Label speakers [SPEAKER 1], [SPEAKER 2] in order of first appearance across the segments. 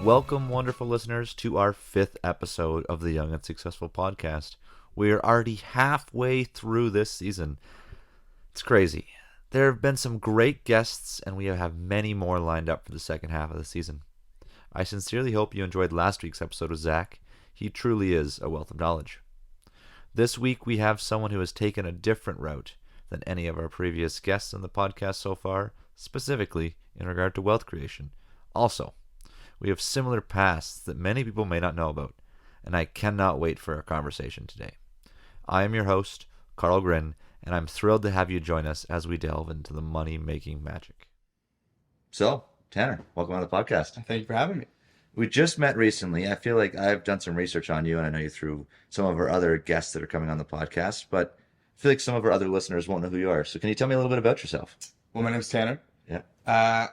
[SPEAKER 1] Welcome, wonderful listeners, to our 5th episode of the Young and Successful podcast. We are already halfway through this season. It's crazy. There have been some great guests, and we have many more lined up for the second half of the season. I sincerely hope you enjoyed last week's episode with Zach. He truly is a wealth of knowledge. This week, we have someone who has taken a different route than any of our previous guests on the podcast so far, specifically in regard to wealth creation. Also, we have similar pasts that many people may not know about, and I cannot wait for our conversation today. I am your host, Carl Grin, and I'm thrilled to have you join us as we delve into the money-making magic. So, Tanner, welcome on the podcast.
[SPEAKER 2] Thank you for having me.
[SPEAKER 1] We just met recently. I feel like I've done some research on you, and I know you through some of our other guests that are coming on the podcast, but I feel like some of our other listeners won't know who you are. So can you tell me a little bit about yourself?
[SPEAKER 2] Well, my name's Tanner.
[SPEAKER 1] Yeah.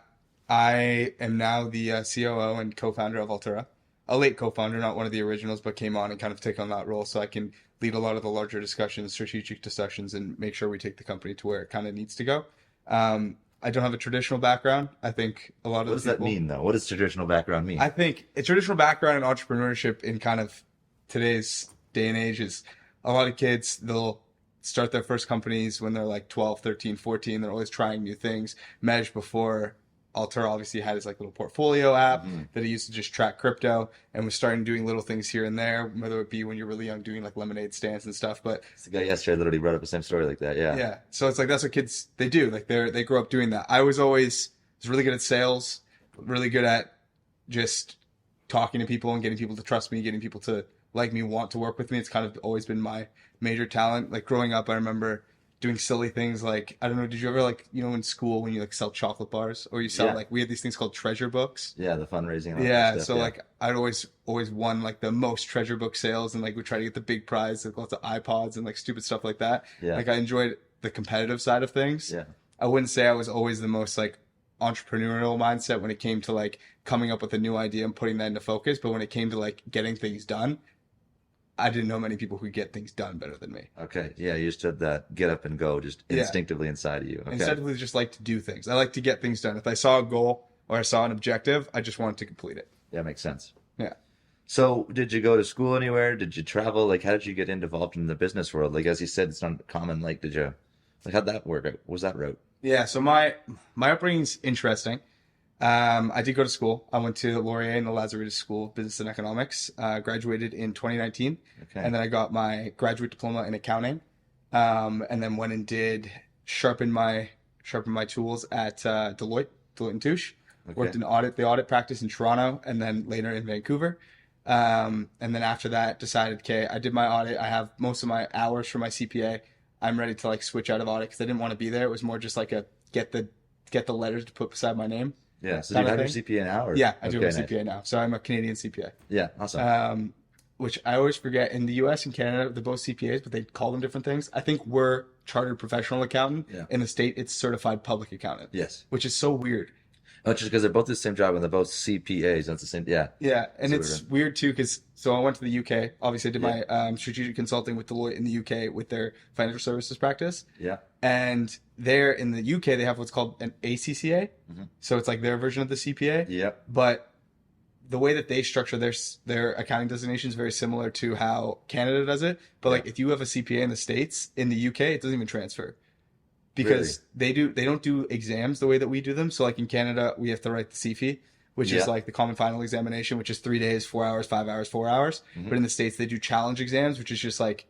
[SPEAKER 2] I am now the COO and co-founder of Altura. A late co-founder, not one of the originals, but came on and kind of take on that role so I can lead a lot of the larger discussions, strategic discussions, and make sure we take the company to where it kind of needs to go. I don't have a traditional background. I think a lot of
[SPEAKER 1] What does that mean, though? What does traditional background mean?
[SPEAKER 2] I think a traditional background in entrepreneurship in kind of today's day and age is a lot of kids, they'll start their first companies when they're like 12, 13, 14. They're always trying new things. Mej before Altura obviously had his like little portfolio app that he used to just track crypto and was starting doing little things here and there, whether it be when you're really young doing like lemonade stands and stuff. But
[SPEAKER 1] it's the guy yesterday literally brought up the same story like that. Yeah.
[SPEAKER 2] Yeah. So it's like, that's what kids, they do. Like they grow up doing that. I was really good at sales, really good at just talking to people and getting people to trust me, getting people to like me, want to work with me. It's kind of always been my major talent. Like growing up, I remember doing silly things like, I don't know, did you ever like, you know, in school when you like sell chocolate bars or you sell like, we had these things called treasure books.
[SPEAKER 1] Yeah, the fundraising. And all
[SPEAKER 2] yeah,
[SPEAKER 1] that stuff,
[SPEAKER 2] so like I'd always won like the most treasure book sales and like would try to get the big prize, like lots of iPods and like stupid stuff like that.
[SPEAKER 1] Yeah.
[SPEAKER 2] Like I enjoyed the competitive side of things.
[SPEAKER 1] Yeah.
[SPEAKER 2] I wouldn't say I was always the most like entrepreneurial mindset when it came to like coming up with a new idea and putting that into focus. But when it came to like getting things done, I didn't know many people who could get things done better than me.
[SPEAKER 1] Okay. Yeah, you just had that get up and go just instinctively inside of you. Okay.
[SPEAKER 2] Instinctively just like to do things. I like to get things done. If I saw a goal or I saw an objective, I just wanted to complete it.
[SPEAKER 1] Yeah, makes sense.
[SPEAKER 2] Yeah.
[SPEAKER 1] So did you go to school anywhere? Did you travel? Like, how did you get involved in the business world? Like, as you said, it's not common. Like, how'd that work? What was that route?
[SPEAKER 2] Yeah. So my upbringing's interesting. I did go to school. I went to Laurier in the Lazarus School of Business and Economics. Graduated in 2019. Okay. And then I got my graduate diploma in accounting. And then went and did sharpen my tools at Deloitte and Touche. Okay. Worked in the audit practice in Toronto, and then later in Vancouver. And then after that, decided, okay, I did my audit. I have most of my hours for my CPA. I'm ready to like switch out of audit because I didn't want to be there. It was more just like a get the letters to put beside my name.
[SPEAKER 1] Yeah, so do you have your CPA now? Or?
[SPEAKER 2] Yeah, I do have a CPA now. So I'm a Canadian CPA.
[SPEAKER 1] Yeah, awesome.
[SPEAKER 2] Which I always forget. In the US and Canada, they're both CPAs, but they call them different things. I think we're chartered professional accountant. Yeah. In the state, it's certified public accountant.
[SPEAKER 1] Yes.
[SPEAKER 2] Which is so weird.
[SPEAKER 1] Oh, just because they're both the same job and they're both CPAs. That's the same, yeah.
[SPEAKER 2] Yeah, and it's weird too because, so I went to the UK. Obviously, I did my strategic consulting with Deloitte in the UK with their financial services practice. Yeah. And there in the UK, they have what's called an ACCA. Mm-hmm. So it's like their version of the CPA. Yeah. But the way that they structure their accounting designation is very similar to how Canada does it. But like if you have a CPA in the States, in the UK, it doesn't even transfer. Because they don't do exams the way that we do them. So like in Canada, we have to write the CFE, which is like the common final examination, which is 3 days, 4 hours, 5 hours, 4 hours. Mm-hmm. But in the States, they do challenge exams, which is just like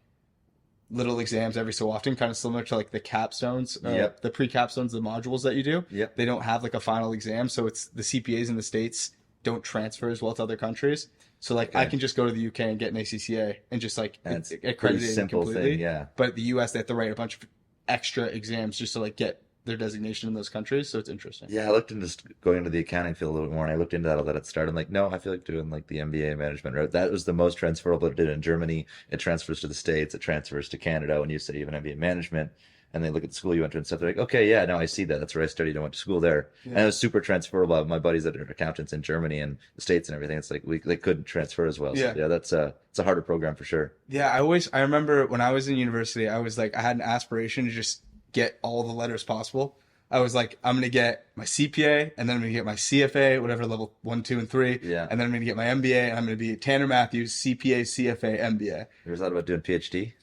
[SPEAKER 2] little exams every so often, kind of similar to like the capstones, the pre-capstones, the modules that you do. Yep. They don't have like a final exam. So it's the CPAs in the States don't transfer as well to other countries. So like I can just go to the UK and get an ACCA and just like accredit it completely. Yeah. But the US, they have to write a bunch of extra exams just to like get their designation in those countries. So it's interesting.
[SPEAKER 1] Yeah, I looked into going into the accounting field a little bit more, and I looked into that all that at the start. I'm like, no, I feel like doing like the MBA management route. That was the most transferable. It did in Germany. It transfers to the States. It transfers to Canada. When you say you have an MBA management, and they look at the school you went to and stuff, they're like, okay, yeah, no, I see that. That's where I studied. I went to school there. Yeah. And it was super transferable. My buddies that are accountants in Germany and the States and everything, it's like they couldn't transfer as well. So yeah, it's a harder program for sure.
[SPEAKER 2] Yeah, I remember when I was in university, I was like, I had an aspiration to just get all the letters possible. I was like, I'm going to get my CPA, and then I'm going to get my CFA, whatever level 1, 2, and 3.
[SPEAKER 1] Yeah.
[SPEAKER 2] And then I'm going to get my MBA, and I'm going to be Tanner Matthews, CPA, CFA, MBA.
[SPEAKER 1] You ever thought about doing PhD?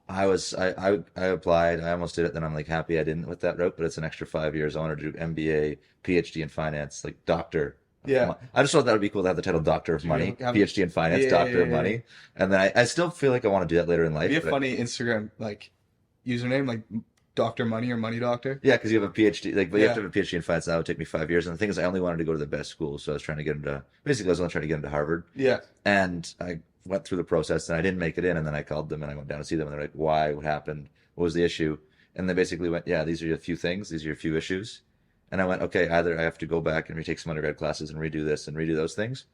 [SPEAKER 1] I applied. I almost did it. Then I'm like happy I didn't with that route, but it's an extra 5 years. I want to do MBA, PhD in finance, like doctor.
[SPEAKER 2] Yeah.
[SPEAKER 1] I just thought that would be cool to have the title Doctor of Money, PhD in finance, Doctor of Money. And then I still feel like I want to do that later in life.
[SPEAKER 2] It'd be a funny Instagram like username, like Dr. Money or Money Doctor.
[SPEAKER 1] Yeah, because you have a PhD, like, but you have to have a PhD in finance. That would take me 5 years. And the thing is, I only wanted to go to the best school, so I was trying to get into. Basically, I was only trying to get into Harvard.
[SPEAKER 2] Yeah.
[SPEAKER 1] And I went through the process, and I didn't make it in. And then I called them, and I went down to see them, and they're like, "Why? What happened? What was the issue?" And they basically went, "Yeah, these are a few things. These are a few issues." And I went, "Okay, either I have to go back and retake some undergrad classes and redo this and redo those things,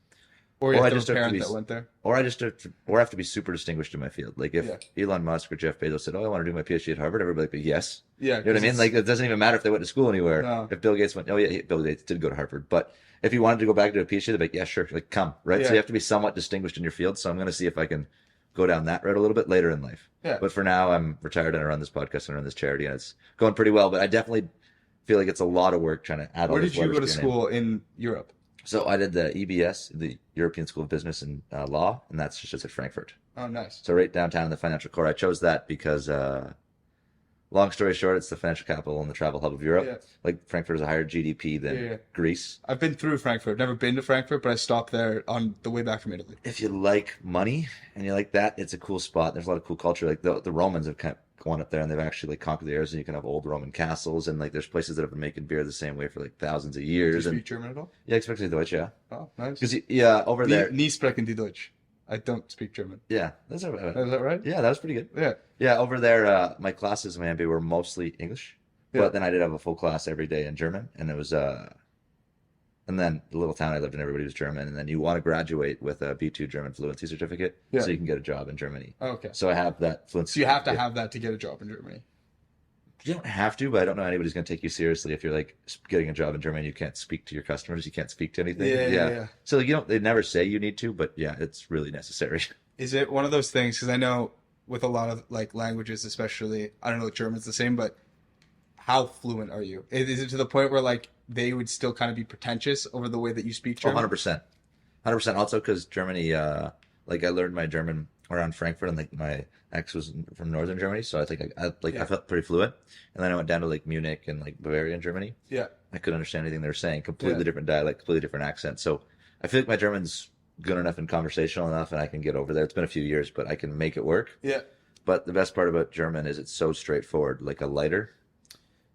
[SPEAKER 2] or you have a parent that went there,
[SPEAKER 1] or I have to be super distinguished in my field. Like if Elon Musk or Jeff Bezos said, "Oh, I want to do my PhD at Harvard," everybody would be like, "Yes."
[SPEAKER 2] Yeah,
[SPEAKER 1] you know what I mean? Like it doesn't even matter if they went to school anywhere.
[SPEAKER 2] No.
[SPEAKER 1] If Bill Gates went, "Oh yeah, Bill Gates did go to Harvard," but if he wanted to go back to a PhD, they'd be like, "Yeah, sure." Like come, right? So you have to be somewhat distinguished in your field. So I'm going to see if I can go down that road a little bit later in life.
[SPEAKER 2] Yeah.
[SPEAKER 1] But for now, I'm retired and I run this podcast and I run this charity, and it's going pretty well. But I definitely feel like it's a lot of work trying to add all
[SPEAKER 2] Where
[SPEAKER 1] this
[SPEAKER 2] did you go to school in Europe?
[SPEAKER 1] So I did the EBS, the European School of Business and Law, and that's just at Frankfurt.
[SPEAKER 2] Oh, nice.
[SPEAKER 1] So right downtown in the financial core. I chose that because, long story short, it's the financial capital and the travel hub of Europe. Yeah. Like Frankfurt has a higher GDP than Greece.
[SPEAKER 2] I've been through Frankfurt. Never been to Frankfurt, but I stopped there on the way back from Italy.
[SPEAKER 1] If you like money and you like that, it's a cool spot. There's a lot of cool culture. Like the Romans have kind of gone up there and they've actually like conquered the areas, and you can have old Roman castles, and like there's places that have been making beer the same way for like thousands of years.
[SPEAKER 2] Do you speak German at all?
[SPEAKER 1] Yeah, especially Deutsch, yeah.
[SPEAKER 2] Oh, nice.
[SPEAKER 1] Because over there.
[SPEAKER 2] Nie sprechen die Deutsch. I don't speak German.
[SPEAKER 1] Yeah, that's all right.
[SPEAKER 2] Is that right?
[SPEAKER 1] Yeah, that was pretty good.
[SPEAKER 2] Yeah.
[SPEAKER 1] Yeah, over there, my classes in my MBA were mostly English, but then I did have a full class every day in German, and it was and then the little town I lived in, everybody was German, and then you want to graduate with a B2 German fluency certificate, so you can get a job in Germany.
[SPEAKER 2] Oh, okay.
[SPEAKER 1] So I have that fluency.
[SPEAKER 2] So you have to have that to get a job in Germany.
[SPEAKER 1] You don't have to, but I don't know anybody's going to take you seriously if you're like getting a job in Germany. You can't speak to your customers. You can't speak to anything. Yeah. So they never say you need to, but yeah, it's really necessary.
[SPEAKER 2] Is it one of those things? Because I know with a lot of like languages, especially, I don't know if German's the same, but how fluent are you? Is it to the point where like they would still kind of be pretentious over the way that you speak German?
[SPEAKER 1] 100%. 100%. Also because Germany, like I learned my German around Frankfurt, and like my ex was from northern Germany, so I think I felt pretty fluent. And then I went down to like Munich and like Bavaria in Germany.
[SPEAKER 2] Yeah.
[SPEAKER 1] I couldn't understand anything they were saying. Completely different dialect, completely different accent. So I feel like my German's good enough and conversational enough, and I can get over there. It's been a few years, but I can make it work.
[SPEAKER 2] Yeah.
[SPEAKER 1] But the best part about German is it's so straightforward. Like a lighter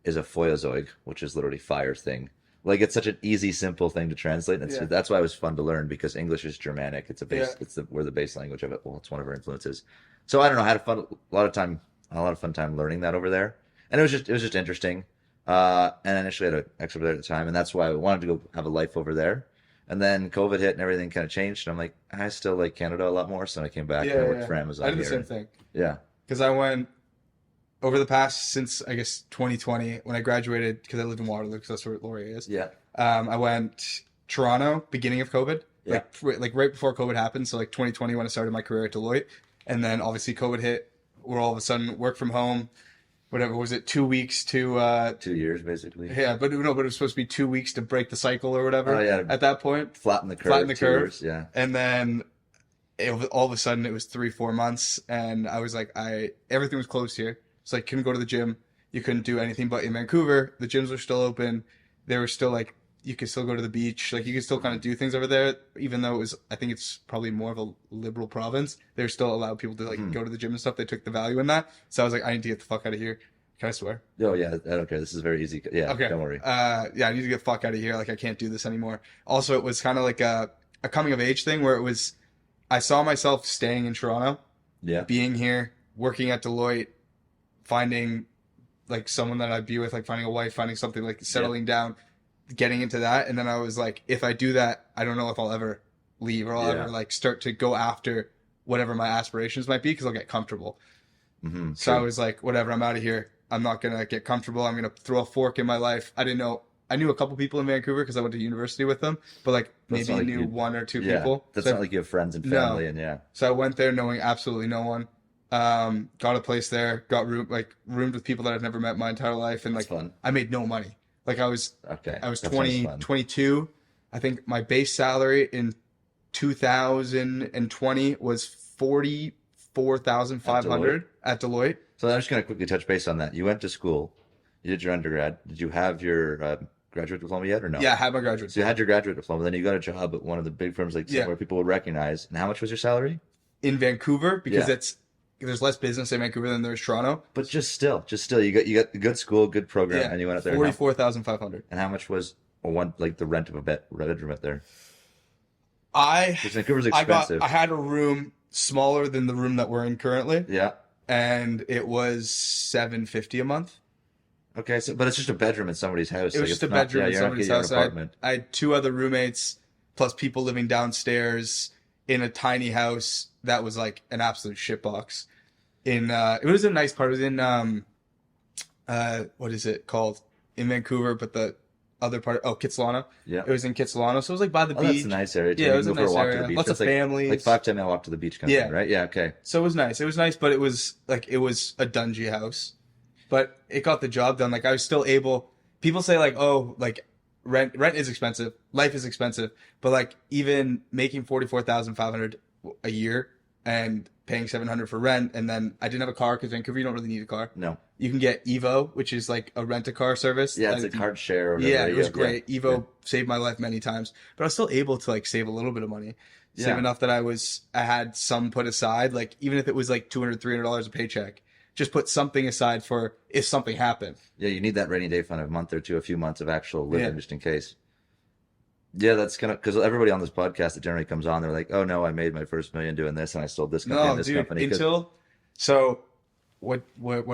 [SPEAKER 1] is a Feuerzeug, which is literally fire thing. Like it's such an easy, simple thing to translate. And that's why it was fun to learn, because English is Germanic. It's a base. We're the base language of it. Well, it's one of our influences. So I don't know. I had a lot of fun time learning that over there, and it was just interesting. And I initially had an ex over there at the time, and that's why I wanted to go have a life over there. And then COVID hit and everything kind of changed. And I'm like, I still like Canada a lot more. So I came back and I worked for Amazon.
[SPEAKER 2] I did the same thing.
[SPEAKER 1] Yeah.
[SPEAKER 2] Because I went over the past, since I guess 2020, when I graduated, because I lived in Waterloo, because that's where Laurier is.
[SPEAKER 1] Yeah.
[SPEAKER 2] I went Toronto, beginning of COVID. Yeah. Like right before COVID happened. So like 2020 when I started my career at Deloitte. And then obviously COVID hit. We're all of a sudden work from home. Whatever was it, 2 weeks to
[SPEAKER 1] 2 years basically.
[SPEAKER 2] Yeah, but it was supposed to be 2 weeks to break the cycle or whatever.
[SPEAKER 1] Oh, yeah.
[SPEAKER 2] At that point,
[SPEAKER 1] flatten the curve.
[SPEAKER 2] Years,
[SPEAKER 1] yeah.
[SPEAKER 2] And then all of a sudden it was 3-4 months, and I was like, everything was closed here. So I couldn't go to the gym. You couldn't do anything. But in Vancouver, the gyms were still open. They were still like, you could still go to the beach. Like you could still kind of do things over there, even though I think it's probably more of a liberal province. They're still allowed people to like go to the gym and stuff. They took the value in that. So I was like, I need to get the fuck out of here. Can I swear?
[SPEAKER 1] Oh yeah, I don't care. This is very easy. Yeah, okay. Don't worry.
[SPEAKER 2] I need to get the fuck out of here. Like I can't do this anymore. Also, it was kind of like a coming of age thing where it was, I saw myself staying in Toronto, being here, working at Deloitte, finding like someone that I'd be with, like finding a wife, finding something, like settling down, getting into that. And then I was like, if I do that, I don't know if I'll ever leave or I'll ever like start to go after whatever my aspirations might be, because I'll get comfortable.
[SPEAKER 1] Mm-hmm,
[SPEAKER 2] so I was like, whatever, I'm out of here. I'm not going to get comfortable. I'm going to throw a fork in my life. I didn't know. I knew a couple people in Vancouver because I went to university with them, but like maybe knew one or two people.
[SPEAKER 1] That's not like you have friends and family. And
[SPEAKER 2] So I went there knowing absolutely no one. Got a place there, got roomed with people that I've never met in my entire life. And
[SPEAKER 1] That's fun.
[SPEAKER 2] I made no money. Like I was
[SPEAKER 1] Okay.
[SPEAKER 2] 22. I think my base salary in 2020 was 44,500 at Deloitte.
[SPEAKER 1] So I'm just going to quickly touch base on that. You went to school, you did your undergrad. Did you have your graduate diploma yet or no?
[SPEAKER 2] Yeah, I had my graduate
[SPEAKER 1] So you had your graduate diploma, then you got a job at one of the big firms like where people would recognize. And how much was your salary?
[SPEAKER 2] In Vancouver, because there's less business in Vancouver than there is Toronto.
[SPEAKER 1] But just still, you got a good school, good program, and you went up there.
[SPEAKER 2] 44,500.
[SPEAKER 1] And how much was the rent of a bedroom up there?
[SPEAKER 2] Because
[SPEAKER 1] Vancouver's expensive.
[SPEAKER 2] I had a room smaller than the room that we're in currently.
[SPEAKER 1] Yeah.
[SPEAKER 2] And it was $750 a month.
[SPEAKER 1] Okay, but it's just a bedroom in somebody's house.
[SPEAKER 2] It was just a bedroom in somebody's house.
[SPEAKER 1] I
[SPEAKER 2] had two other roommates, plus people living downstairs in a tiny house that was like an absolute shitbox. It was a nice part. It was in what is it called in Vancouver? But the other part, Kitsilano. Yeah, it was in Kitsilano, so it was like by the beach.
[SPEAKER 1] That's a nice area too.
[SPEAKER 2] Yeah, it was a nice area. Lots of families.
[SPEAKER 1] Like 5-10 minute walk to the beach, kind of thing, right? Yeah, okay.
[SPEAKER 2] So it was nice. It was nice, but it was a dungy house. But it got the job done. Like I was still able. People say like, oh, like rent is expensive, life is expensive, but like even making 44,500 a year and paying 700 for rent, and then I didn't have a car because Vancouver you don't really need a car.
[SPEAKER 1] No.
[SPEAKER 2] You can get Evo, which is like a rent-a-car service.
[SPEAKER 1] Yeah, it's a card share. Or whatever.
[SPEAKER 2] Yeah, it was great. Evo saved my life many times, but I was still able to like save a little bit of money, save enough that I had some put aside. Like even if it was like $200, $300 a paycheck, just put something aside for if something happened. Yeah,
[SPEAKER 1] you need that rainy day fund, a month or two, a few months of actual living just in case. Yeah, that's kind of because everybody on this podcast that generally comes on, they're like, "Oh no, I made my first $1 million doing this, and I sold this company and this company."
[SPEAKER 2] What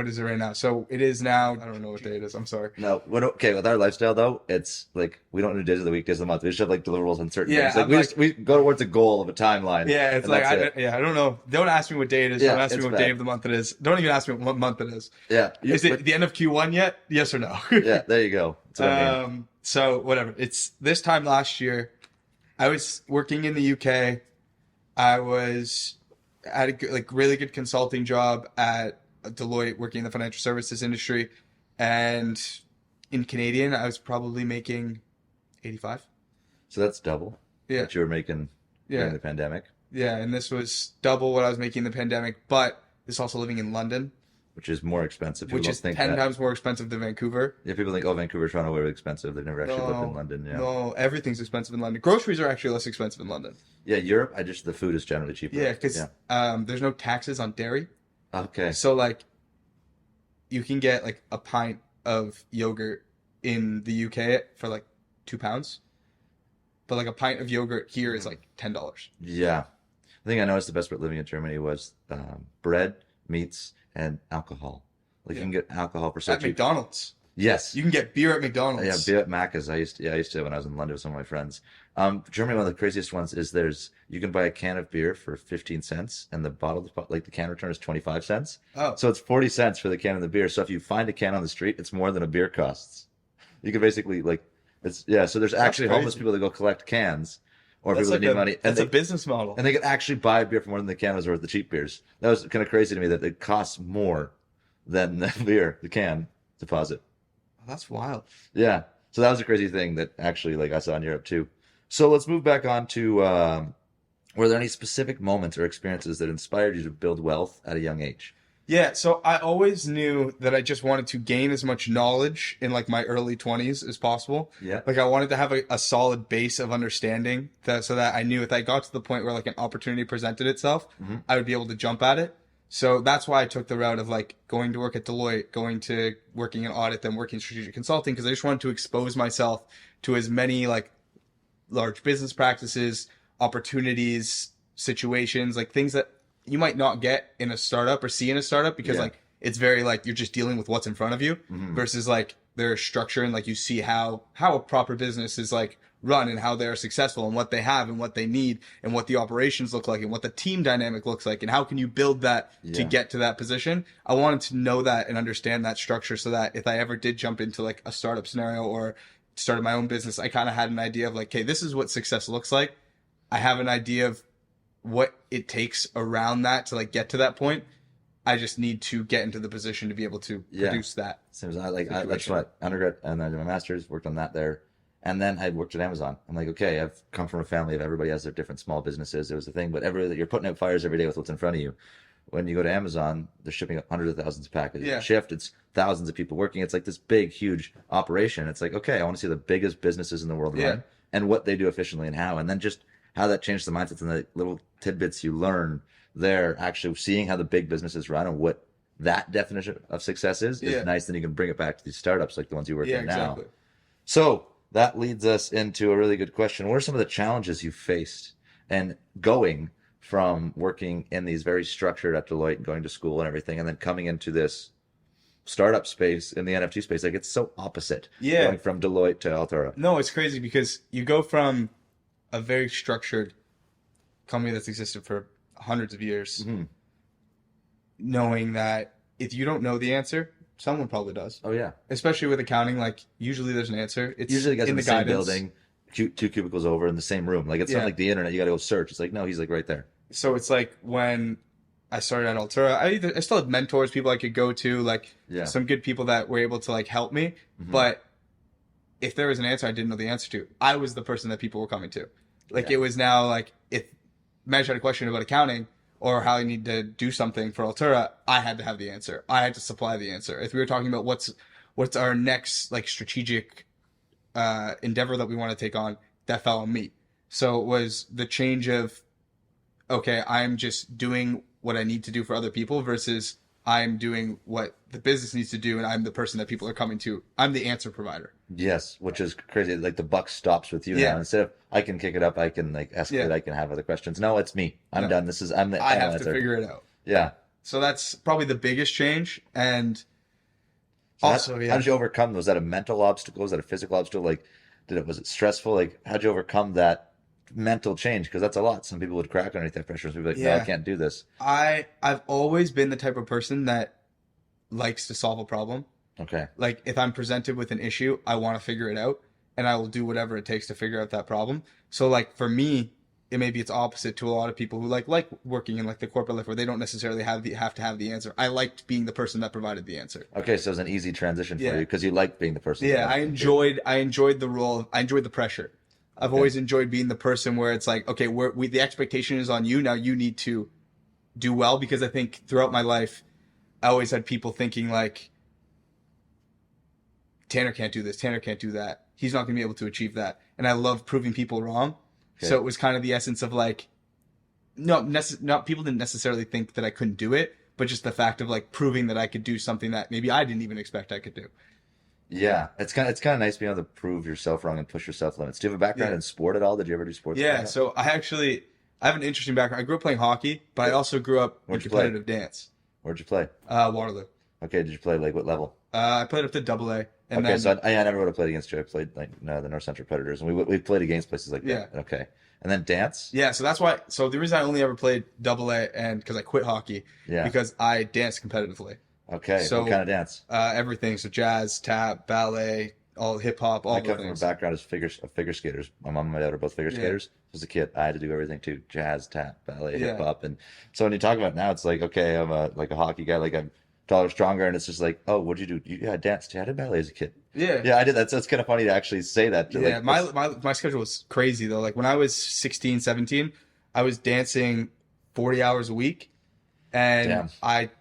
[SPEAKER 2] is it right now? So it is now. I don't know what day it is. I'm sorry.
[SPEAKER 1] No, okay. With our lifestyle though, it's like we don't do days of the week, days of the month. We just have like deliverables on certain days. Like we go towards a goal of a timeline.
[SPEAKER 2] Yeah, it's like I don't know. Don't ask me what day it is. Don't ask me what day of the month it is. Don't even ask me what month it is.
[SPEAKER 1] Yeah.
[SPEAKER 2] Is it the end of Q1 yet? Yes or no?
[SPEAKER 1] Yeah, there you go. That's what I mean.
[SPEAKER 2] So whatever. It's this time last year. I was working in the UK. I had a really good consulting job at Deloitte, working in the financial services industry, and in Canadian, I was probably making 85.
[SPEAKER 1] So that's double.
[SPEAKER 2] Yeah,
[SPEAKER 1] what you were making during the pandemic.
[SPEAKER 2] Yeah, and this was double what I was making in the pandemic, but this also living in London,
[SPEAKER 1] which is more expensive.
[SPEAKER 2] Which is 10 times more expensive than Vancouver.
[SPEAKER 1] Yeah, people think, Vancouver, Toronto are expensive. They've never actually lived in London. Yeah.
[SPEAKER 2] No, everything's expensive in London. Groceries are actually less expensive in London.
[SPEAKER 1] Yeah, Europe, the food is generally cheaper.
[SPEAKER 2] Yeah, because there's no taxes on dairy.
[SPEAKER 1] Okay.
[SPEAKER 2] So like, you can get like a pint of yogurt in the UK for like £2, but like a pint of yogurt here is like $10.
[SPEAKER 1] Yeah, I think I noticed the best part living in Germany was bread, meats, and alcohol. Like you can get alcohol for so cheap.
[SPEAKER 2] At McDonald's.
[SPEAKER 1] Yes.
[SPEAKER 2] You can get beer at McDonald's.
[SPEAKER 1] Yeah, beer at Macca's. I used to when I was in London with some of my friends. Germany, one of the craziest ones is you can buy a can of beer for 15 cents and the the can return is 25 cents.
[SPEAKER 2] Oh.
[SPEAKER 1] So it's 40 cents for the can of the beer. So if you find a can on the street, it's more than a beer costs. You can basically so there's actually homeless people that go collect cans or people that need money.
[SPEAKER 2] That's a business model.
[SPEAKER 1] And they can actually buy beer for more than the can was worth the cheap beers. That was kind of crazy to me that it costs more than the beer, the can deposit.
[SPEAKER 2] That's wild.
[SPEAKER 1] Yeah. So that was a crazy thing that actually I saw in Europe too. So let's move back on to, were there any specific moments or experiences that inspired you to build wealth at a young age?
[SPEAKER 2] Yeah. So I always knew that I just wanted to gain as much knowledge in my early 20s as possible.
[SPEAKER 1] Yeah.
[SPEAKER 2] I wanted to have a solid base of understanding so that I knew if I got to the point where an opportunity presented itself, I would be able to jump at it. So that's why I took the route of going to work at Deloitte, going to working in audit, then working in strategic consulting, because I just wanted to expose myself to as many large business practices, opportunities, situations, things that you might not get in a startup or see in a startup because it's very you're just dealing with what's in front of you versus their structure and you see how a proper business is run and how they're successful and what they have and what they need and what the operations look like and what the team dynamic looks like and how can you build that to get to that position. I wanted to know that and understand that structure so that if I ever did jump into a startup scenario or started my own business, I kind of had an idea of okay, this is what success looks like. I have an idea of what it takes around that to get to that point. I just need to get into the position to be able to produce that.
[SPEAKER 3] Same as that's what undergrad, and then I did my master's, worked on that there. And then I worked at Amazon. I'm like, okay, I've come from a family of everybody has their different small businesses. It was a thing, but you're putting out fires every day with what's in front of you. When you go to Amazon, they're shipping hundreds of thousands of packages.
[SPEAKER 2] Yeah.
[SPEAKER 3] Shift, it's thousands of people working. It's like this big, huge operation. It's like, okay, I want to see the biggest businesses in the world run and what they do efficiently and how. And then just how that changed the mindsets and the little tidbits you learn there, actually seeing how the big businesses run and what that definition of success is nice. Then you can bring it back to these startups like the ones you work in now. So that leads us into a really good question. What are some of the challenges you faced and going from working in these very structured at Deloitte and going to school and everything, and then coming into this startup space in the NFT space? Like, it's so opposite. Going from Deloitte to Altura.
[SPEAKER 2] No, it's crazy because you go from a very structured company that's existed for hundreds of years, knowing that if you don't know the answer, someone probably does.
[SPEAKER 3] Oh yeah.
[SPEAKER 2] Especially with accounting, like usually there's an answer. It's
[SPEAKER 3] usually guys in the same
[SPEAKER 2] guidance.
[SPEAKER 3] Building, two cubicles over in the same room. Like, it's not like the internet. You got to go search. It's like, no, he's like right there.
[SPEAKER 2] So it's like when I started at Altura, I still had mentors, people I could go to, like some good people that were able to like help me. But if there was an answer I didn't know the answer to, I was the person that people were coming to. Like it was now like if Madge had a question about accounting or how I need to do something for Altura, I had to have the answer. I had to supply the answer. If we were talking about what's our next like strategic endeavor that we want to take on, that fell on me. So it was the change of, okay, I'm just doing what I need to do for other people versus I'm doing what the business needs to do, and I'm the person that people are coming to. I'm the answer provider.
[SPEAKER 3] Yes, which is crazy. Like the buck stops with you now. Instead of I can kick it up, I can like escalate, I can have other questions. No, it's me. I'm done. I
[SPEAKER 2] have to figure it out.
[SPEAKER 3] Yeah.
[SPEAKER 2] So that's probably the biggest change. And
[SPEAKER 3] so
[SPEAKER 2] also,
[SPEAKER 3] how did you overcome? Was that a mental obstacle? Was that a physical obstacle? Like, was it stressful? Like, how'd you overcome that mental change? Because that's a lot. Some people would crack underneath that pressure. Some people would be like, no, I can't do this.
[SPEAKER 2] I've always been the type of person that likes to solve a problem.
[SPEAKER 3] Okay.
[SPEAKER 2] Like if I'm presented with an issue, I want to figure it out, and I will do whatever it takes to figure out that problem. So like for me, it's opposite to a lot of people who like working in like the corporate life where they don't necessarily have to have the answer. I liked being the person that provided the answer.
[SPEAKER 3] Okay, so it was an easy transition for you because you liked being the person.
[SPEAKER 2] Yeah, I enjoyed the role. I enjoyed the pressure. I've always enjoyed being the person where it's like, okay, the expectation is on you. Now you need to do well, because I think throughout my life, I always had people thinking like, Tanner can't do this. Tanner can't do that. He's not going to be able to achieve that. And I love proving people wrong. Okay. So it was kind of the essence of like, not people didn't necessarily think that I couldn't do it, but just the fact of like proving that I could do something that maybe I didn't even expect I could do.
[SPEAKER 3] Yeah, it's kind of nice being able to prove yourself wrong and push yourself limits. Do you have a background in sport at all? Did you ever do sports?
[SPEAKER 2] Yeah, so I have an interesting background. I grew up playing hockey, but I also grew up in competitive dance.
[SPEAKER 3] Where'd you play?
[SPEAKER 2] Waterloo.
[SPEAKER 3] Okay, did you play like what level?
[SPEAKER 2] I played up to AA. And
[SPEAKER 3] okay, so I never would have played against you. I played like the North Central Predators, and we played against places like that. Okay, and then dance.
[SPEAKER 2] Yeah, so that's why. So the reason I only ever played AA and because I quit hockey. Yeah. Because I danced competitively.
[SPEAKER 3] Okay. So what kind of dance?
[SPEAKER 2] Everything. So jazz, tap, ballet, all hip hop, all the things. I come from
[SPEAKER 3] a background as figure skaters. My mom and my dad are both figure skaters. As a kid, I had to do everything too: jazz, tap, ballet, hip hop. And so when you talk about it now, it's like, okay, I'm a hockey guy. Like I'm taller, stronger, and it's just like, oh, what'd you do? I danced. I did ballet as a kid. Yeah, I did that. So it's kind of funny to actually say that.
[SPEAKER 2] Yeah,
[SPEAKER 3] like,
[SPEAKER 2] my schedule was crazy though. Like when I was 16, 17, I was dancing 40 hours a week, and I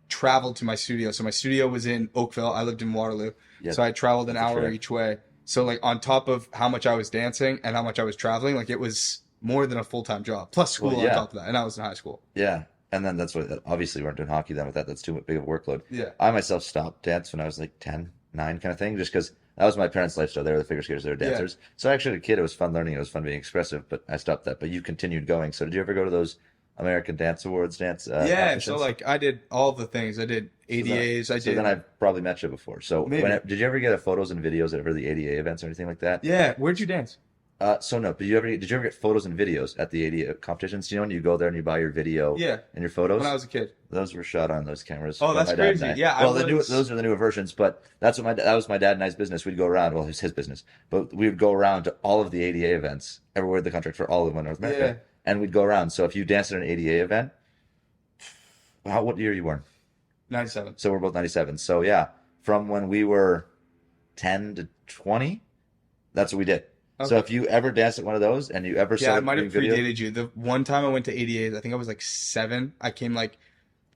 [SPEAKER 2] traveled to my studio. So my studio was in Oakville. I lived in Waterloo. Yep. So I traveled an hour each way. So like on top of how much I was dancing and how much I was traveling, like it was more than a full-time job plus school on top of that. And I was in high school.
[SPEAKER 3] Yeah. And then that's what, obviously we weren't doing hockey then with that. That's too big of a workload.
[SPEAKER 2] Yeah.
[SPEAKER 3] I myself stopped dance when I was like 10, 9 kind of thing, just because that was my parents' lifestyle. They were the figure skaters. They were dancers. Yeah. So actually as a kid, it was fun learning. It was fun being expressive, but I stopped that. But you continued going. So did you ever go to those American Dance Awards
[SPEAKER 2] so like I did all the things. I did ADAs.
[SPEAKER 3] So then I've probably met you before. So did you ever get photos and videos at ever the ADA events or anything like that?
[SPEAKER 2] Yeah. Where'd you dance?
[SPEAKER 3] So no, but did you ever get photos and videos at the ADA competitions? Do you know when you go there and you buy your video and your photos?
[SPEAKER 2] When I was a kid.
[SPEAKER 3] Those were shot on those cameras.
[SPEAKER 2] Oh, that's crazy. Yeah.
[SPEAKER 3] Well, those are the newer versions, but that was my dad and I's business. We'd go around, well, it was his business, but we would go around to all of the ADA events everywhere the country for all of North America. Yeah. And we'd go around. So if you danced at an ADA event, what year are you born?
[SPEAKER 2] 97.
[SPEAKER 3] So we're both 97. So yeah, from when we were 10 to 20, that's what we did.
[SPEAKER 2] Okay.
[SPEAKER 3] So if you ever danced at one of those and you ever
[SPEAKER 2] Yeah, I
[SPEAKER 3] started
[SPEAKER 2] might have
[SPEAKER 3] doing video,
[SPEAKER 2] predated you. The one time I went to 88, I think I was like 7. I came like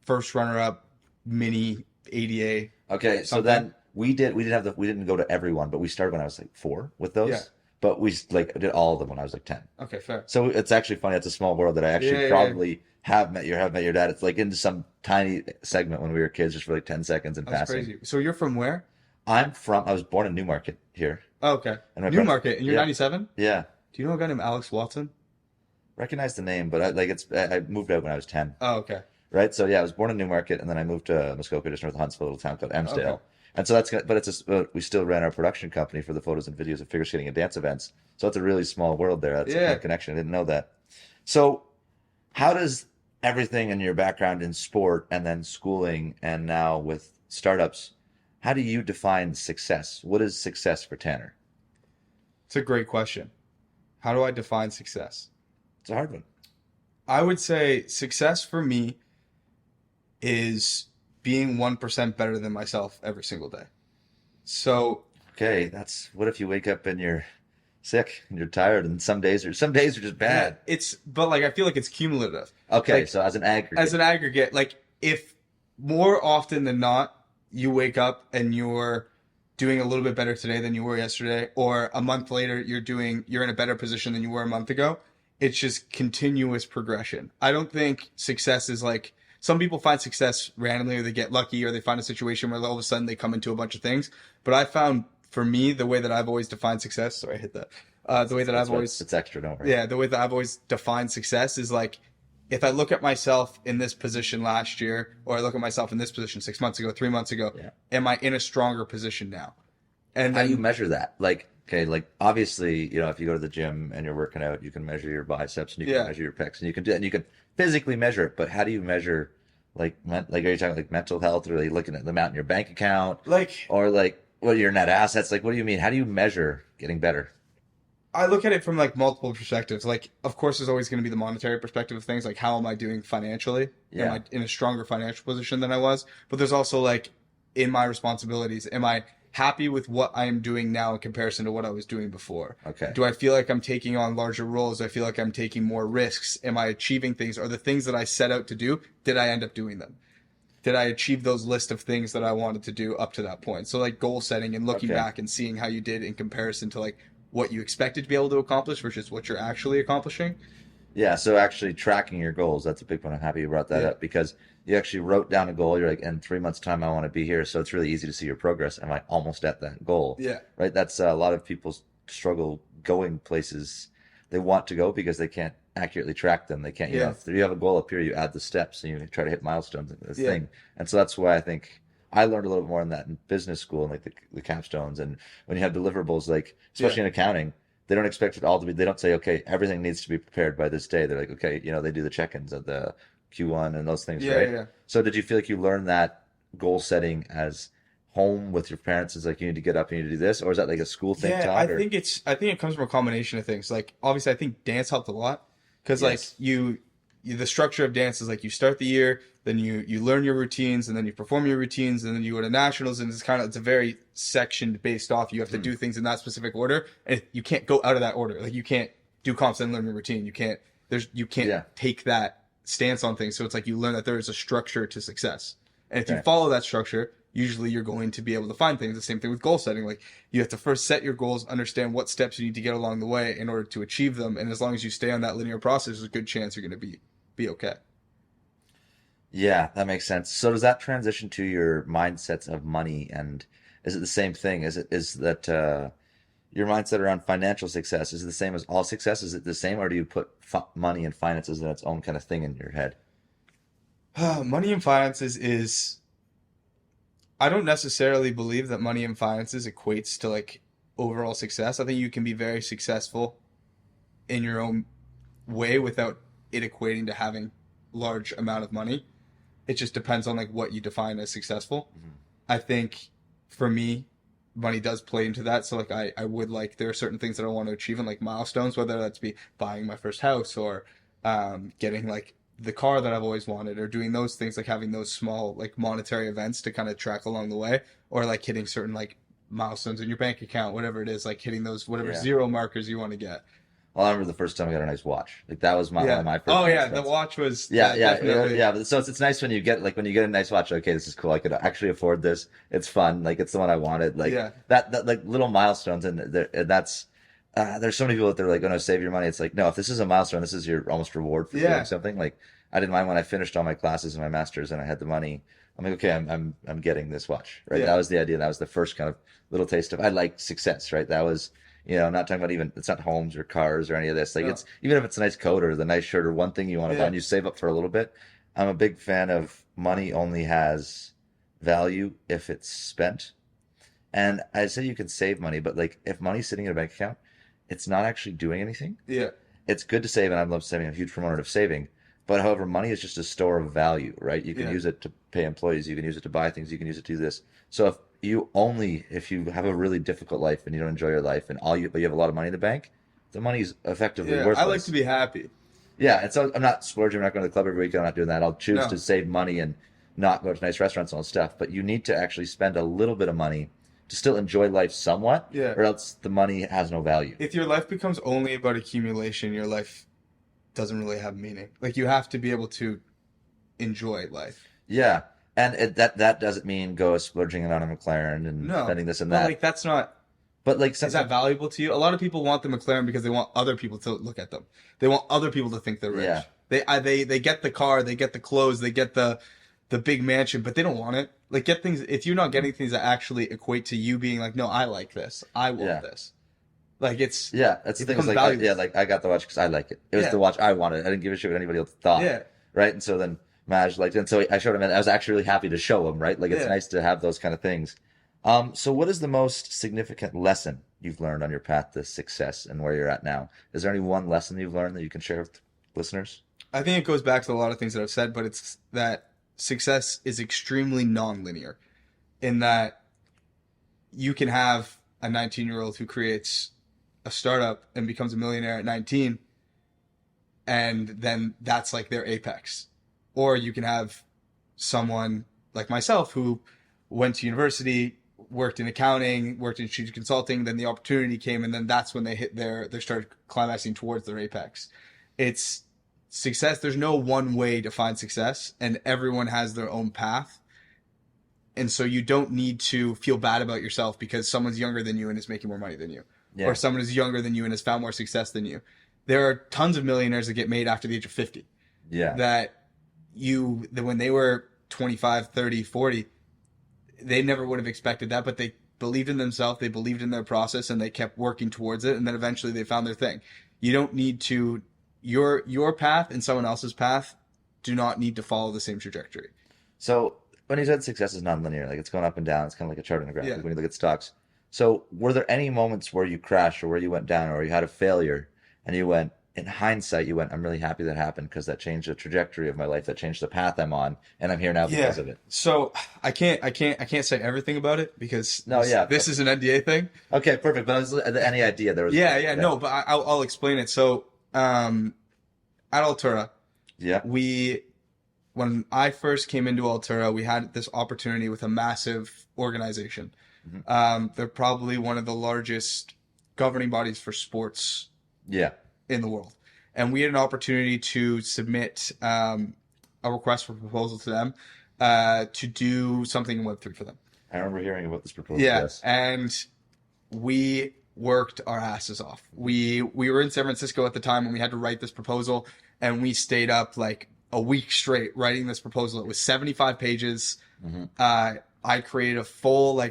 [SPEAKER 2] first runner up mini ADA.
[SPEAKER 3] okay, so
[SPEAKER 2] something.
[SPEAKER 3] then we didn't go to everyone, but we started when I was like 4 with those.
[SPEAKER 2] Yeah.
[SPEAKER 3] But we like did all of them when I was like 10.
[SPEAKER 2] Okay, fair.
[SPEAKER 3] So it's actually funny. It's a small world that I actually
[SPEAKER 2] Yeah.
[SPEAKER 3] probably have met your dad. It's like into some tiny segment when we were kids, just for like 10 seconds and
[SPEAKER 2] That's
[SPEAKER 3] passing.
[SPEAKER 2] crazy. So you're from where?
[SPEAKER 3] I was born in Newmarket here.
[SPEAKER 2] Oh, okay.
[SPEAKER 3] And my
[SPEAKER 2] Newmarket, and you're
[SPEAKER 3] yeah.
[SPEAKER 2] 97?
[SPEAKER 3] Yeah.
[SPEAKER 2] Do you know a guy named Alex Watson?
[SPEAKER 3] Recognize the name, but I moved out when I was 10.
[SPEAKER 2] Oh, okay.
[SPEAKER 3] Right. So yeah, I was born in Newmarket, and then I moved to Muskoka, just north of Huntsville, a little town called Emsdale.
[SPEAKER 2] Okay.
[SPEAKER 3] And so we still ran our production company for the photos and videos of figure skating and dance events. So it's a really small world there. That's a
[SPEAKER 2] Yeah.
[SPEAKER 3] kind of connection. I didn't know that. So how does everything in your background in sport and then schooling and now with startups, how do you define success? What is success for Tanner?
[SPEAKER 2] It's a great question. How do I define success?
[SPEAKER 3] It's a hard one.
[SPEAKER 2] I would say success for me is being 1% better than myself every single day. So,
[SPEAKER 3] Okay, what if you wake up and you're sick and you're tired and some days are just bad.
[SPEAKER 2] but like I feel like it's cumulative.
[SPEAKER 3] Okay,
[SPEAKER 2] Like,
[SPEAKER 3] so as an aggregate.
[SPEAKER 2] like if more often than not you wake up and you're doing a little bit better today than you were yesterday, or a month later you're in a better position than you were a month ago, it's just continuous progression. I don't think success is like, some people find success randomly, or they get lucky, or they find a situation where all of a sudden they come into a bunch of things. But I found, for me, the way that I've always defined success, sorry, I hit that. The way that
[SPEAKER 3] It's extra, don't worry.
[SPEAKER 2] Yeah, the way that I've always defined success is like, if I look at myself in this position last year, or I look at myself in this position 6 months ago, 3 months ago, am I in a stronger position now? And
[SPEAKER 3] how do you measure that? Like, okay, like obviously, if you go to the gym and you're working out, you can measure your biceps and you can measure your pecs and you can do it and you can physically measure it. But how do you measure, are you talking like mental health, or are you looking at the amount in your bank account, or like what are your net assets? Like, what do you mean? How do you measure getting better?
[SPEAKER 2] I look at it from like multiple perspectives. Like, of course, there's always going to be the monetary perspective of things. Like, how am I doing financially?
[SPEAKER 3] Yeah.
[SPEAKER 2] Am I in a stronger financial position than I was? But there's also like, in my responsibilities, am I happy with what I am doing now in comparison to what I was doing before?
[SPEAKER 3] Okay.
[SPEAKER 2] Do I feel like I'm taking on larger roles? Do I feel like I'm taking more risks? Am I achieving things? Are the things that I set out to do, did I end up doing them? Did I achieve those list of things that I wanted to do up to that point? So like goal setting and looking back and seeing how you did in comparison to like what you expected to be able to accomplish versus what you're actually accomplishing.
[SPEAKER 3] Yeah, so actually tracking your goals, that's a big one. I'm happy you brought that up, because you actually wrote down a goal. You're like, in 3 months' time, I want to be here. So it's really easy to see your progress. Am I almost at that goal?
[SPEAKER 2] Yeah.
[SPEAKER 3] Right? That's a lot of people struggle going places they want to go because they can't accurately track them. They can't, if you have a goal up here, you add the steps and you try to hit milestones in this thing. And so that's why I think I learned a little bit more in that in business school and like the capstones. And when you have deliverables, like, especially in accounting, they don't expect it all to be, they don't say, okay, everything needs to be prepared by this day. They're like, okay, they do the check-ins of the Q1 and those things, right?
[SPEAKER 2] Yeah.
[SPEAKER 3] So did you feel like you learned that goal setting as home with your parents? Is like, you need to get up, you need to do this? Or is that like a school thing?
[SPEAKER 2] I think it comes from a combination of things. Like, obviously, I think dance helped a lot because like the structure of dance is like you start the year, then you learn your routines, and then you perform your routines, and then you go to nationals, and it's a very sectioned based off. You have to do things in that specific order, and you can't go out of that order. Like, you can't do comps and learn your routine. You can't take that stance on things. So it's like you learn that there is a structure to success, and if you follow that structure, usually you're going to be able to find things. The same thing with goal setting. Like, you have to first set your goals, understand what steps you need to get along the way in order to achieve them, and as long as you stay on that linear process, there's a good chance you're going to be okay.
[SPEAKER 3] Yeah, that makes sense. So does that transition to your mindsets of money, and is it the same thing? Is that your mindset around financial success, is it the same as all success? Is it the same, or do you put money and finances in its own kind of thing in your head?
[SPEAKER 2] Money and finances is, I don't necessarily believe that money and finances equates to like overall success. I think you can be very successful in your own way without it equating to having large amount of money. It just depends on like what you define as successful. Mm-hmm. I think for me, money does play into that. So like I would like, there are certain things that I want to achieve and like milestones, whether that's be buying my first house or getting like the car that I've always wanted, or doing those things, like having those small like monetary events to kind of track along the way, or like hitting certain like milestones in your bank account, whatever it is, like hitting those whatever zero markers you want to get.
[SPEAKER 3] Well, I remember the first time I got a nice watch. Like that was one of my first.
[SPEAKER 2] Oh yeah, the watch was
[SPEAKER 3] yeah. So it's nice when you get a nice watch. Okay, this is cool. I could actually afford this. It's fun. Like it's the one I wanted. Like that like little milestones, and that's there's so many people that they're like, oh no, save your money. It's like, no, if this is a milestone, this is your almost reward for doing something. Like I didn't mind when I finished all my classes and my masters and I had the money. I'm like, okay, I'm getting this watch, right? Yeah. That was the idea. That was the first kind of little taste of I like success, right? That was, I'm not talking about it's not homes or cars or any of this. Like it's even if it's a nice coat or the nice shirt or one thing you want to buy and you save up for a little bit. I'm a big fan of money only has value if it's spent. And I say you can save money, but like if money's sitting in a bank account, it's not actually doing anything.
[SPEAKER 2] Yeah.
[SPEAKER 3] It's good to save, and I love saving. I'm a huge proponent of saving. But however, money is just a store of value, right? You can use it to pay employees. You can use it to buy things. You can use it to do this. So if you have a really difficult life and you don't enjoy your life and but you have a lot of money in the bank, the money's effectively worthless.
[SPEAKER 2] I like to be happy.
[SPEAKER 3] Yeah. And so I'm not splurging. I'm not going to the club every weekend. I'm not doing that. I'll choose to save money and not go to nice restaurants and all that stuff. But you need to actually spend a little bit of money to still enjoy life somewhat, or else the money has no value.
[SPEAKER 2] If your life becomes only about accumulation, your life doesn't really have meaning. Like you have to be able to enjoy life.
[SPEAKER 3] Yeah, and that doesn't mean go splurging on a McLaren and spending this and that.
[SPEAKER 2] Like that's not.
[SPEAKER 3] But like,
[SPEAKER 2] is that valuable to you? A lot of people want the McLaren because they want other people to look at them. They want other people to think they're rich. Yeah. They get the car, they get the clothes, they get the big mansion, but they don't want it. Like get things. If you're not getting things that actually equate to you being like, no, I like this, I want this. Like it's
[SPEAKER 3] that's the thing. It's like I got the watch because I like it. It was the watch I wanted. I didn't give a shit what anybody else thought. Yeah. Right. And so then Maj liked it, and so I showed him, and I was actually really happy to show him. Right. Like it's nice to have those kind of things. So what is the most significant lesson you've learned on your path to success and where you're at now? Is there any one lesson you've learned that you can share with listeners?
[SPEAKER 2] I think it goes back to a lot of things that I've said, but it's that success is extremely non-linear in that you can have a 19-year-old who creates a startup and becomes a millionaire at 19, and then that's like their apex. Or you can have someone like myself who went to university, worked in accounting, worked in strategic consulting, then the opportunity came, and then that's when they hit they started climaxing towards their apex. It's success. There's no one way to find success, and everyone has their own path. And so you don't need to feel bad about yourself because someone's younger than you and is making more money than you. Yeah. Or someone is younger than you and has found more success than you. There are tons of millionaires that get made after the age of 50.
[SPEAKER 3] Yeah.
[SPEAKER 2] That when they were 25, 30, 40, they never would have expected that, but they believed in themselves, they believed in their process, and they kept working towards it, and then eventually they found their thing. You don't need to, your path and someone else's path do not need to follow the same trajectory.
[SPEAKER 3] So when you said success is non-linear, like it's going up and down, it's kind of like a chart on the graph, like when you look at stocks. So were there any moments where you crashed or where you went down or you had a failure and you went, in hindsight, I'm really happy that happened because that changed the trajectory of my life, that changed the path I'm on, and I'm here now because of it.
[SPEAKER 2] So I can't say everything about it because this is an NDA thing.
[SPEAKER 3] Okay, perfect. But any idea there was?
[SPEAKER 2] No, but I'll explain it. So at Altura, when I first came into Altura, we had this opportunity with a massive organization. Mm-hmm. They're probably one of the largest governing bodies for sports. In the world. And we had an opportunity to submit a request for proposal to them to do something in Web3 for them.
[SPEAKER 3] I remember hearing about this proposal. Yes.
[SPEAKER 2] And we worked our asses off. We were in San Francisco at the time when we had to write this proposal, and we stayed up like a week straight writing this proposal. It was 75 pages. Mm-hmm. I created a full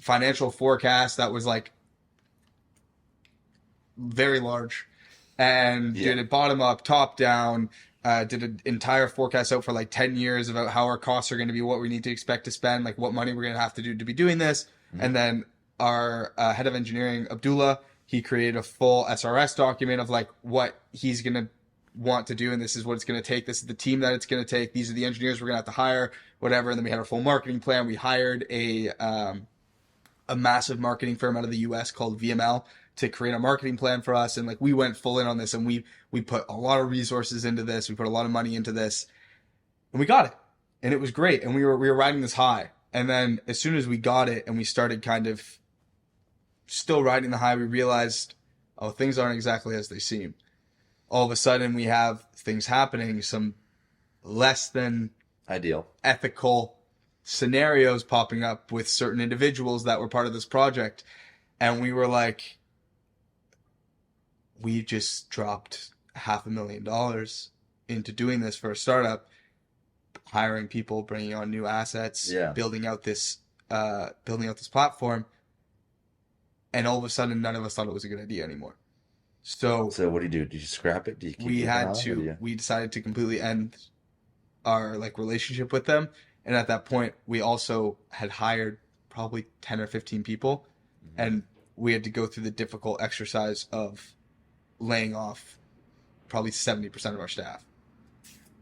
[SPEAKER 2] financial forecast that was very large, and did it bottom up, top down, did an entire forecast out for 10 years about how our costs are going to be, what we need to expect to spend, what money we're going to have to do to be doing this. Mm-hmm. And then our head of engineering, Abdullah, he created a full SRS document of what he's going to want to do, and this is what it's going to take. This is the team that it's going to take. These are the engineers we're going to have to hire, whatever. And then we had our full marketing plan. We hired a massive marketing firm out of the US called VML to create a marketing plan for us. And like, we went full in on this, and we put a lot of resources into this. We put a lot of money into this, and we got it. And it was great. And we were riding this high. And then as soon as we got it and we started kind of still riding the high, we realized, oh, things aren't exactly as they seem. All of a sudden we have things happening, some less than
[SPEAKER 3] ideal
[SPEAKER 2] ethical scenarios popping up with certain individuals that were part of this project. And we were like, we just dropped $500,000 into doing this for a startup, hiring people, bringing on new assets, building out this platform. And all of a sudden, none of us thought it was a good idea anymore. So
[SPEAKER 3] what do you do? Do you scrap it? Do you keep
[SPEAKER 2] we decided to completely end our like relationship with them. And at that point, we also had hired probably 10 or 15 people. Mm-hmm. And we had to go through the difficult exercise of laying off probably 70% of our staff,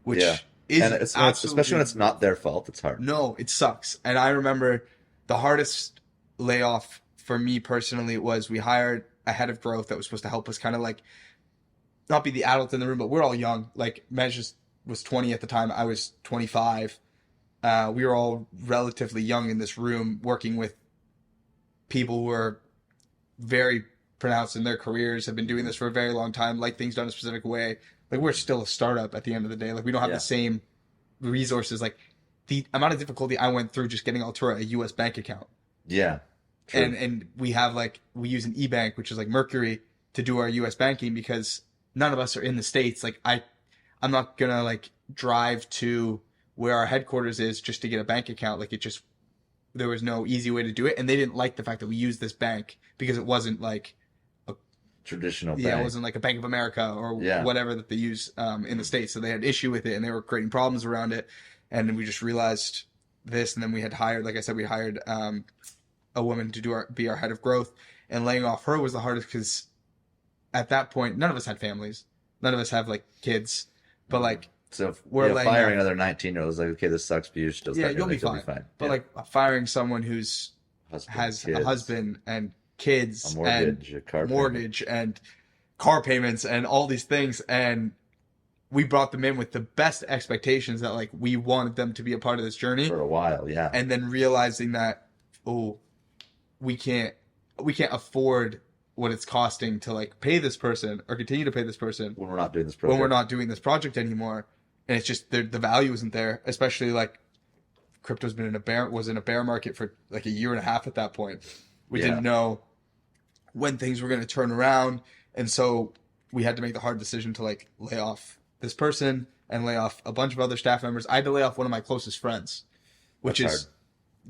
[SPEAKER 2] which is
[SPEAKER 3] especially when it's not their fault. It's hard.
[SPEAKER 2] No, it sucks. And I remember the hardest layoff for me personally was we hired a head of growth that was supposed to help us kind of like not be the adult in the room, but we're all young. Like Mej was 20 at the time. I was 25. We were all relatively young in this room working with people who were very pronounced in their careers, have been doing this for a very long time, like things done a specific way. Like we're still a startup at the end of the day. Like we don't have the same resources. Like the amount of difficulty I went through just getting Altura a US bank account.
[SPEAKER 3] Yeah. True.
[SPEAKER 2] And we have like, we use an e-bank, which is like Mercury, to do our US banking because none of us are in the States. Like I'm not going to like drive to where our headquarters is just to get a bank account. Like there was no easy way to do it. And they didn't like the fact that we used this bank because it wasn't like a
[SPEAKER 3] traditional bank.
[SPEAKER 2] Yeah, it wasn't like a Bank of America or whatever that they use in the States. So they had issue with it and they were creating problems around it. And we just realized this. And then we had hired, like I said, we hired a woman to be our head of growth, and laying off her was the hardest because at that point, none of us had families. None of us have like kids, but like,
[SPEAKER 3] so we're like firing another 19-year-olds, like, okay, this sucks, but you're still
[SPEAKER 2] you'll be fine. But like firing someone who's has a husband and kids, a mortgage and car payments and all these things. And we brought them in with the best expectations that like we wanted them to be a part of this journey
[SPEAKER 3] for a while. Yeah.
[SPEAKER 2] And then realizing that, we can't afford what it's costing to like pay this person or continue to pay this person
[SPEAKER 3] when we're not doing this project
[SPEAKER 2] anymore. And it's just the value isn't there, especially like crypto's been was in a bear market for like a year and a half at that point. We didn't know when things were going to turn around. And so we had to make the hard decision to like lay off this person and lay off a bunch of other staff members. I had to lay off one of my closest friends, which is hard.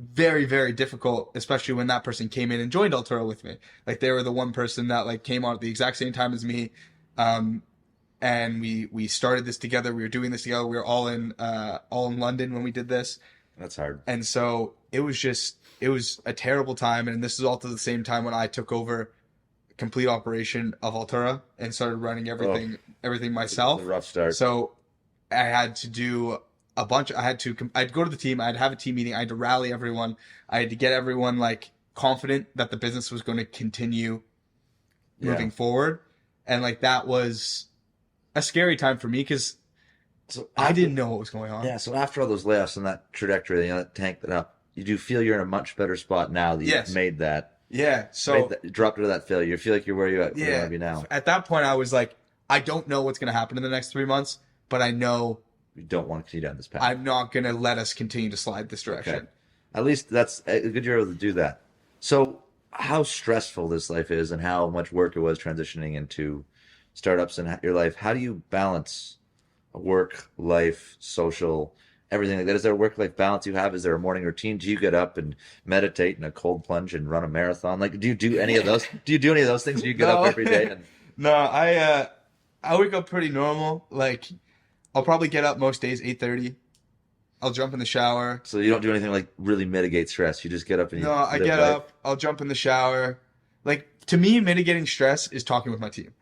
[SPEAKER 2] Very, very difficult, especially when that person came in and joined Altura with me. Like they were the one person that like came on at the exact same time as me. And we started this together. We were doing this together. We were all in London when we did this.
[SPEAKER 3] That's hard.
[SPEAKER 2] And so it was a terrible time. And this is also the same time when I took over complete operation of Altura and started running everything myself.
[SPEAKER 3] It was a rough start.
[SPEAKER 2] So I had to do I'd go to the team, I'd have a team meeting, I had to rally everyone, I had to get everyone like confident that the business was going to continue moving forward. And like that was a scary time for me because I didn't know what was going on.
[SPEAKER 3] Yeah, so after all those layoffs and that trajectory, that tanked it up, you do feel you're in a much better spot now that you've made that.
[SPEAKER 2] Yeah, so
[SPEAKER 3] dropped into that failure. You feel like you're where you want to be now.
[SPEAKER 2] At that point, I was like, I don't know what's going to happen in the next 3 months, but I know
[SPEAKER 3] we don't want to continue down this path.
[SPEAKER 2] I'm not going to let us continue to slide this direction.
[SPEAKER 3] Okay. At least that's good you're able to do that. So how stressful this life is and how much work it was transitioning into startups in your life. How do you balance work, life, social, everything like that? Is there a work-life balance you have? Is there a morning routine? Do you get up and meditate in a cold plunge and run a marathon? Like, do you do any of those? Do you do any of those things? Do you get up every day?
[SPEAKER 2] No, I wake up pretty normal. Like, I'll probably get up most days 8:30. I'll jump in the shower.
[SPEAKER 3] So you don't do anything like really mitigate stress. You just get up and
[SPEAKER 2] No, I get up. I'll jump in the shower. Like, to me, mitigating stress is talking with my team.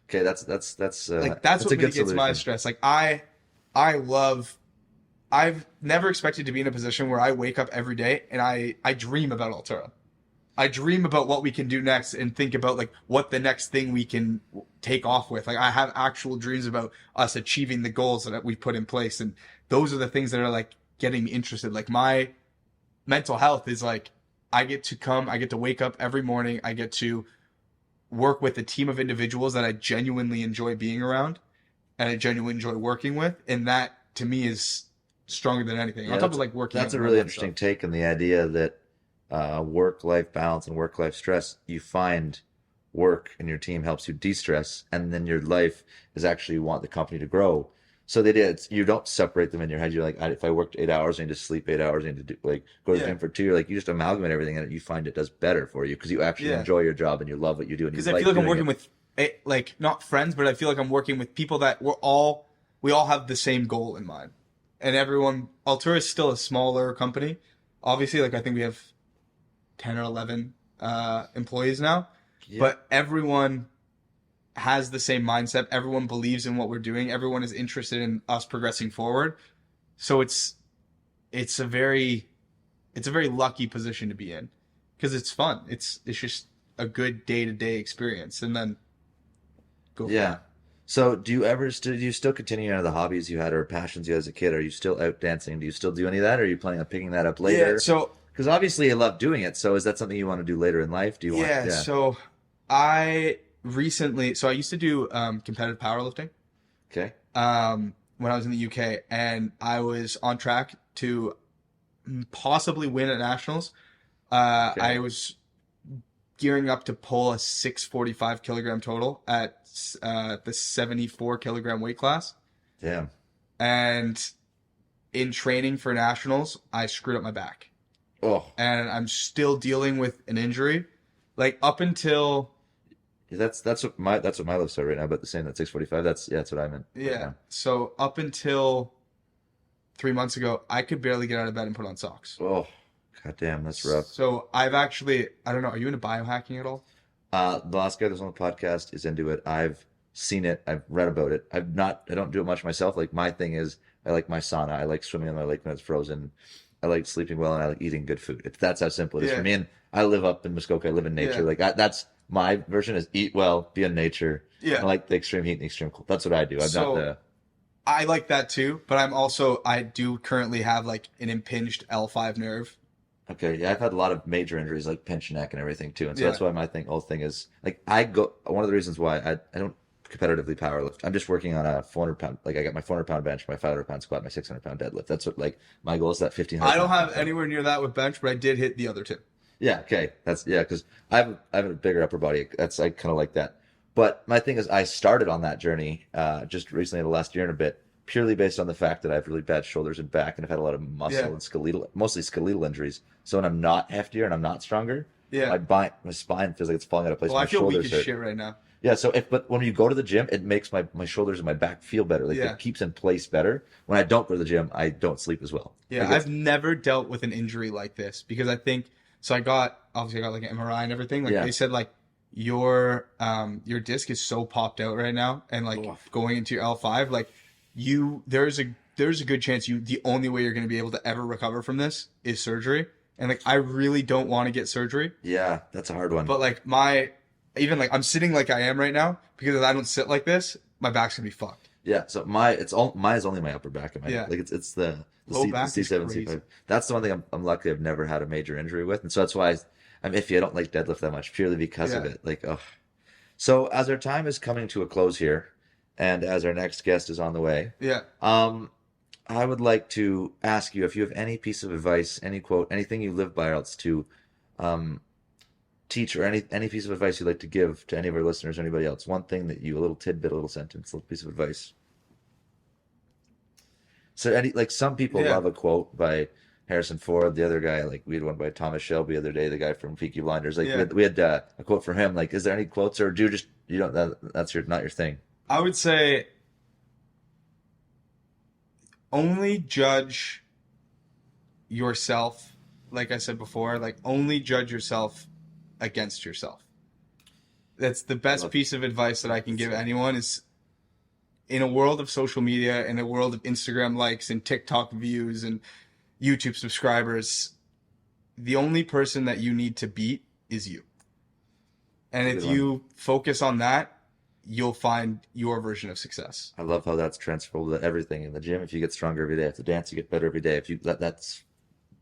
[SPEAKER 3] Okay, that's
[SPEAKER 2] like that's what mitigates my stress. Like I've never expected to be in a position where I wake up every day and I dream about Altura. I dream about what we can do next and think about like what the next thing we can take off with. Like I have actual dreams about us achieving the goals that we put in place. And those are the things that are like getting me interested. Like my mental health is like, I get to wake up every morning. I get to work with a team of individuals that I genuinely enjoy being around and I genuinely enjoy working with. And that to me is stronger than anything.
[SPEAKER 3] Yeah,
[SPEAKER 2] On top of like working.
[SPEAKER 3] That's a really interesting take on the idea that work-life balance and work-life stress, you find work and your team helps you de-stress, and then your life is actually you want the company to grow. So they did. You don't separate them in your head. You're like, if I worked 8 hours, I need to sleep 8 hours. I need to go to the gym for 2. You're like, you just amalgamate everything, and you find it does better for you because you actually enjoy your job and you love what you do.
[SPEAKER 2] Because I feel like I'm working with like not friends, but I feel like I'm working with people that we all have the same goal in mind, and everyone. Altura is still a smaller company, obviously. Like I think we have 10 or 11 employees now, but everyone has the same mindset. Everyone believes in what we're doing. Everyone is interested in us progressing forward. So it's a very lucky position to be in because it's fun. It's just a good day-to-day experience, and then go.
[SPEAKER 3] Yeah. So do you still continue any of the hobbies you had or passions you had as a kid? Are you still out dancing? Do you still do any of that? Or are you planning on picking that up later?
[SPEAKER 2] Yeah. So
[SPEAKER 3] because obviously you love doing it. So is that something you want to do later in life? Do you want?
[SPEAKER 2] Yeah. So I used to do competitive powerlifting.
[SPEAKER 3] Okay.
[SPEAKER 2] When I was in the UK, and I was on track to possibly win at nationals.
[SPEAKER 3] Okay.
[SPEAKER 2] I was gearing up to pull a 645 kilogram total at the 74 kilogram weight class.
[SPEAKER 3] Damn.
[SPEAKER 2] And in training for nationals, I screwed up my back.
[SPEAKER 3] Oh.
[SPEAKER 2] And I'm still dealing with an injury. Like up until
[SPEAKER 3] that's what my life's at right now, but the same that 645, that's what I meant.
[SPEAKER 2] Yeah. So up until 3 months ago, I could barely get out of bed and put on socks.
[SPEAKER 3] Oh, goddamn, that's rough.
[SPEAKER 2] So I've actually, I don't know, are you into biohacking at all?
[SPEAKER 3] The last guy that's on the podcast is into it. I've seen it. I've read about it. I don't do it much myself. Like my thing is, I like my sauna. I like swimming in my lake when it's frozen. I like sleeping well, and I like eating good food. That's how simple it is for me. And I live up in Muskoka. I live in nature. Like that's my version is eat well, be in nature. Yeah. I like the extreme heat and the extreme cold. That's what I do.
[SPEAKER 2] I like that too, but I do currently have like an impinged L5 nerve.
[SPEAKER 3] Okay, yeah, I've had a lot of major injuries, like pinch neck and everything too, and so that's why my whole thing is like one of the reasons why I don't competitively powerlift. I'm just working on a 400-pound. Like I got my 400-pound bench, my 500-pound squat, my 600-pound deadlift. That's what like my goal is. That 1,500.
[SPEAKER 2] I don't have anywhere near that with bench, but I did hit the other two.
[SPEAKER 3] Yeah. Okay. Because I have a bigger upper body. I kind of like that. But my thing is, I started on that journey just recently, in the last year and a bit, purely based on the fact that I have really bad shoulders and back, and I've had a lot of muscle and skeletal, mostly skeletal injuries. So when I'm not heftier and I'm not stronger, my spine feels like it's falling out of place.
[SPEAKER 2] Well,
[SPEAKER 3] my
[SPEAKER 2] I feel
[SPEAKER 3] shoulders
[SPEAKER 2] weak as shit right now.
[SPEAKER 3] Yeah. So but when you go to the gym, it makes my shoulders and my back feel better. Like it keeps in place better. When I don't go to the gym, I don't sleep as well.
[SPEAKER 2] Yeah, I've never dealt with an injury like this because I think so. I got like an MRI and everything. Like they said, like your disc is so popped out right now, and like going into your L5, like there's a good chance the only way you're going to be able to ever recover from this is surgery. And like I really don't want to get surgery.
[SPEAKER 3] Yeah, that's a hard one.
[SPEAKER 2] But like I'm sitting like I am right now because if I don't sit like this, my back's gonna be fucked.
[SPEAKER 3] Yeah, so mine is only my upper back and my like it's the
[SPEAKER 2] low back
[SPEAKER 3] C7 C5. That's the one thing I'm lucky I've never had a major injury with, and so that's why I'm iffy. I don't like deadlift that much purely because of it. Like, So as our time is coming to a close here, and as our next guest is on the way, I would like to ask you if you have any piece of advice, any quote, anything you live by, or else to teach, or any piece of advice you'd like to give to any of our listeners or anybody else. One thing that a little tidbit, a little sentence, a little piece of advice. So some people love a quote by Harrison Ford. The other guy, like we had one by Thomas Shelby the other day, the guy from Peaky Blinders. Like we had a quote from him. Like, is there any quotes, or do you don't that's not your thing?
[SPEAKER 2] I would say only judge yourself. Like I said before, like only judge yourself against yourself. That's the best piece of advice that I can give anyone is in a world of social media, in a world of Instagram likes and TikTok views and YouTube subscribers, the only person that you need to beat is you. And if you focus on that, you'll find your version of success.
[SPEAKER 3] I love how that's transferable to everything in the gym. If you get stronger every day, if you dance, you get better every day. If you that's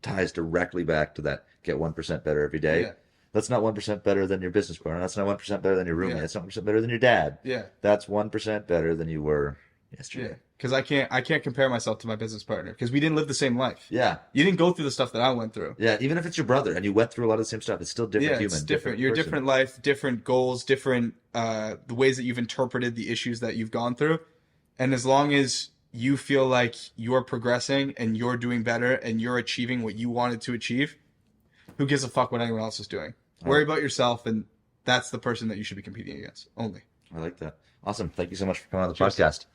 [SPEAKER 3] ties directly back to that get 1% better every day.
[SPEAKER 2] Yeah.
[SPEAKER 3] That's not 1% better than your business partner. That's not 1% better than your roommate.
[SPEAKER 2] Yeah.
[SPEAKER 3] That's not 1% better than your dad.
[SPEAKER 2] Yeah.
[SPEAKER 3] That's 1% better than you were yesterday.
[SPEAKER 2] Yeah. Because I can't compare myself to my business partner because we didn't live the same life.
[SPEAKER 3] Yeah.
[SPEAKER 2] You didn't go through the stuff that I went through.
[SPEAKER 3] Yeah. Even if it's your brother and you went through a lot of the same stuff, it's still different human.
[SPEAKER 2] It's different. Your
[SPEAKER 3] person.
[SPEAKER 2] different life, different goals, different the ways that you've interpreted the issues that you've gone through. And as long as you feel like you're progressing and you're doing better and you're achieving what you wanted to achieve, who gives a fuck what anyone else is doing? Worry about yourself, and that's the person that you should be competing against only.
[SPEAKER 3] I like that. Awesome. Thank you so much for coming on the podcast.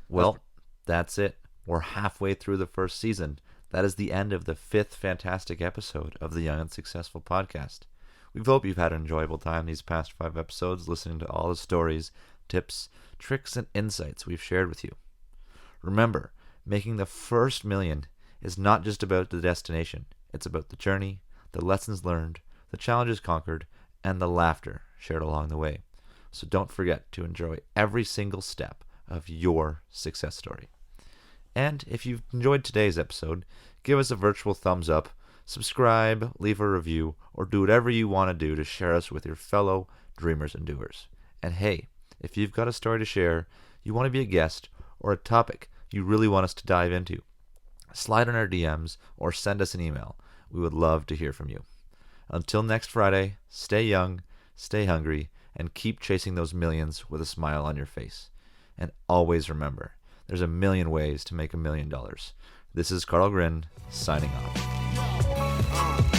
[SPEAKER 1] Well, that's it. We're halfway through the first season. That is the end of the 5th fantastic episode of the Young and Successful podcast. We hope you've had an enjoyable time these past 5 episodes listening to all the stories, tips, tricks, and insights we've shared with you. Remember, making the first million is not just about the destination. It's about the journey, the lessons learned, the challenges conquered, and the laughter shared along the way. So don't forget to enjoy every single step of your success story. And if you've enjoyed today's episode, give us a virtual thumbs up, subscribe, leave a review, or do whatever you want to do to share us with your fellow dreamers and doers. And hey, if you've got a story to share, you want to be a guest, or a topic you really want us to dive into, slide in our DMs or send us an email. We would love to hear from you. Until next Friday, stay young, stay hungry, and keep chasing those millions with a smile on your face. And always remember, there's a million ways to make $1 million. This is Carl Grin, signing off.